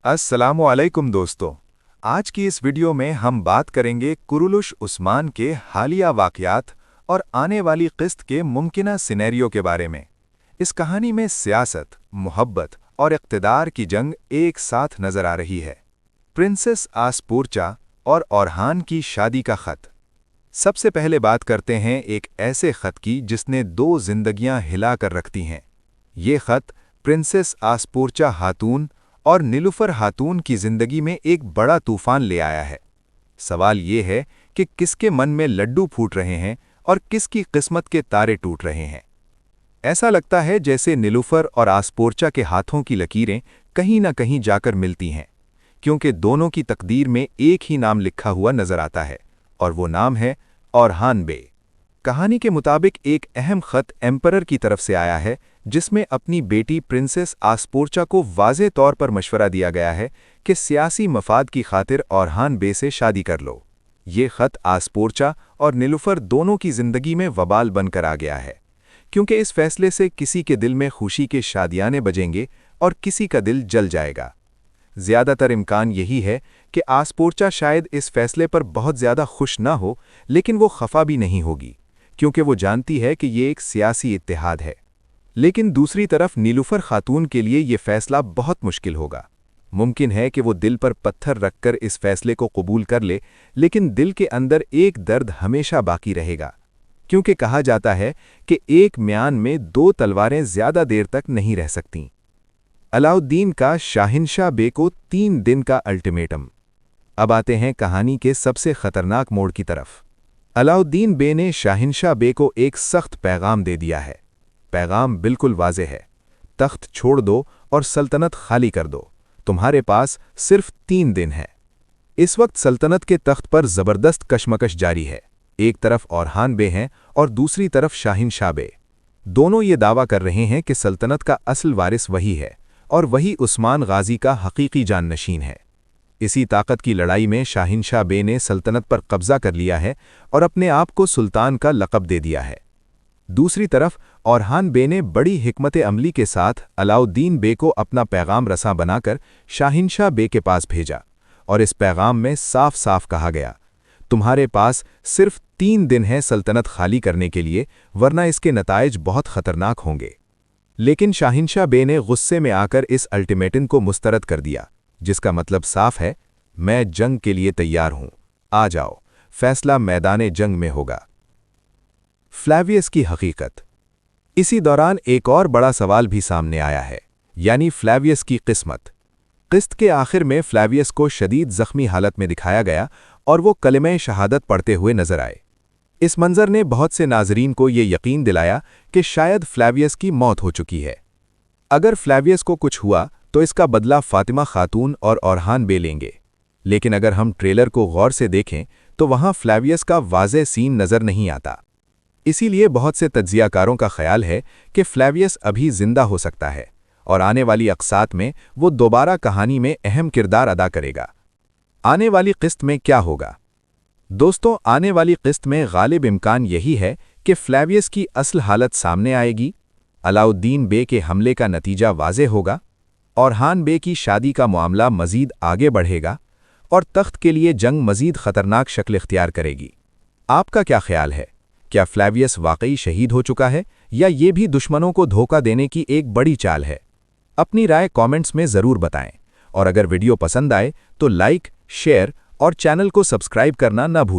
अस्सलामुअलैकुम दोस्तों। आज की इस वीडियो में हम बात करेंगे कुरुलुश उस्मान के हालिया वाक़यात और आने वाली क़िस्त के मुमकिना सिनेरियो के बारे में। इस कहानी में सियासत, मोहब्बत और इक़्तिदार की जंग एक साथ नज़र आ रही है। प्रिंसेस आसपूरचा और ओरहान की शादी का ख़त। सबसे पहले बात करते हैं एक ऐसे ख़त की जिसने दो ज़िंदगियां हिला कर रखती हैं। ये ख़त प्रिंसेस आसपूरचा खातून और नीलुफर खातून की ज़िंदगी में एक बड़ा तूफ़ान ले आया है। सवाल ये है कि किसके मन में लड्डू फूट रहे हैं और किसकी किस्मत के तारे टूट रहे हैं। ऐसा लगता है जैसे नीलुफर और आसपूरचा के हाथों की लकीरें कहीं न कहीं जाकर मिलती हैं, क्योंकि दोनों की तकदीर में एक ही नाम लिखा हुआ नज़र आता है, और वो नाम है ओरहान बे। कहानी के मुताबिक एक अहम ख़त एम्परर की तरफ से आया है, जिसमें अपनी बेटी प्रिंसेस आसपूरचा को वाज़े तौर पर मशवरा दिया गया है कि सियासी मफाद की खातिर ओरहान बे से शादी कर लो। ये ख़त आसपूरचा और नीलुफर दोनों की ज़िंदगी में वबाल बनकर आ गया है, क्योंकि इस फैसले से किसी के दिल में खुशी के शादियाने बजेंगे और किसी का दिल जल जाएगा। ज़्यादातर इम्कान यही है कि आसपूरचा शायद इस फैसले पर बहुत ज़्यादा खुश ना हो, लेकिन वो खफा भी नहीं होगी, क्योंकि वो जानती है कि ये एक सियासी इत्तेहाद है। लेकिन दूसरी तरफ नीलुफर खातून के लिए ये फैसला बहुत मुश्किल होगा। मुमकिन है कि वो दिल पर पत्थर रखकर इस फैसले को कबूल कर ले, लेकिन दिल के अंदर एक दर्द हमेशा बाकी रहेगा, क्योंकि कहा जाता है कि एक म्यान में दो तलवारें ज़्यादा देर तक नहीं रह सकतीं। अलाउद्दीन का शाहिनशाह बे को 3 दिन का अल्टीमेटम। अब आते हैं कहानी के सबसे ख़तरनाक मोड़ की तरफ। अलाउद्दीन बे ने शाहिनशाह बे को एक सख्त पैगाम दे दिया है। पैगाम बिल्कुल वाज़े है, तख्त छोड़ दो और सल्तनत खाली कर दो। तुम्हारे पास सिर्फ 3 दिन है। इस वक्त सल्तनत के तख्त पर ज़बरदस्त कशमकश जारी है। एक तरफ ओरहान बे हैं और दूसरी तरफ शाहिनशाह बे। दोनों ये दावा कर रहे हैं कि सल्तनत का असल वारिस वही है और वही उस्मान गाजी का हकीकी जाननशीन है। इसी ताकत की लड़ाई में शाहिनशाह बे ने सल्तनत पर कब्जा कर लिया है और अपने आप को सुल्तान का लक़ब दे दिया है। दूसरी तरफ ओरहान बे ने बड़ी हिकमत अमली के साथ अलाउद्दीन बे को अपना पैगाम रसां बनाकर शाहिनशाह बे के पास भेजा, और इस पैगाम में साफ साफ कहा गया, तुम्हारे पास सिर्फ 3 दिन है सल्तनत खाली करने के लिए, वरना इसके नताइज बहुत ख़तरनाक होंगे। लेकिन शाहिनशाह बे ने गुस्से में आकर इस अल्टीमेटम को मुस्तरद कर दिया, जिसका मतलब साफ है, मैं जंग के लिए तैयार हूं, आ जाओ, फैसला मैदान जंग में होगा। फ्लैवियस की हकीकत। इसी दौरान एक और बड़ा सवाल भी सामने आया है, यानी फ्लैवियस की किस्मत। क़िस्त के आखिर में फ्लैवियस को शदीद ज़ख्मी हालत में दिखाया गया और वो कलिमे शहादत पढ़ते हुए नजर आए। इस मंजर ने बहुत से नाजरीन को ये यकीन दिलाया कि शायद फ्लैवियस की मौत हो चुकी है। अगर फ्लैवियस को कुछ हुआ तो इसका बदला फातिमा खातून और ओरहान बे लेंगे। लेकिन अगर हम ट्रेलर को गौर से देखें तो वहाँ फ्लैवियस का वाज़े सीन नज़र नहीं आता। इसीलिए बहुत से तज्ज़ियाकारों का ख्याल है कि फ्लैवियस अभी जिंदा हो सकता है और आने वाली अक़सात में वो दोबारा कहानी में अहम किरदार अदा करेगा। आने वाली क़िस्त में क्या होगा? दोस्तों, आने वाली क़िस्त में गालिब इम्कान यही है कि फ्लैवियस की असल हालत सामने आएगी, अलाउद्दीन बे के हमले का नतीजा वाज़े होगा, ओरहान बे की शादी का मामला मज़ीद आगे बढ़ेगा और तख्त के लिए जंग मज़ीद ख़तरनाक शक्ल इख्तियार करेगी। आपका क्या ख्याल है? क्या फ्लैवियस वाकई शहीद हो चुका है या ये भी दुश्मनों को धोखा देने की एक बड़ी चाल है? अपनी राय कमेंट्स में ज़रूर बताएं, और अगर वीडियो पसंद आए तो लाइक, शेयर और चैनल को सब्सक्राइब करना ना भूलें।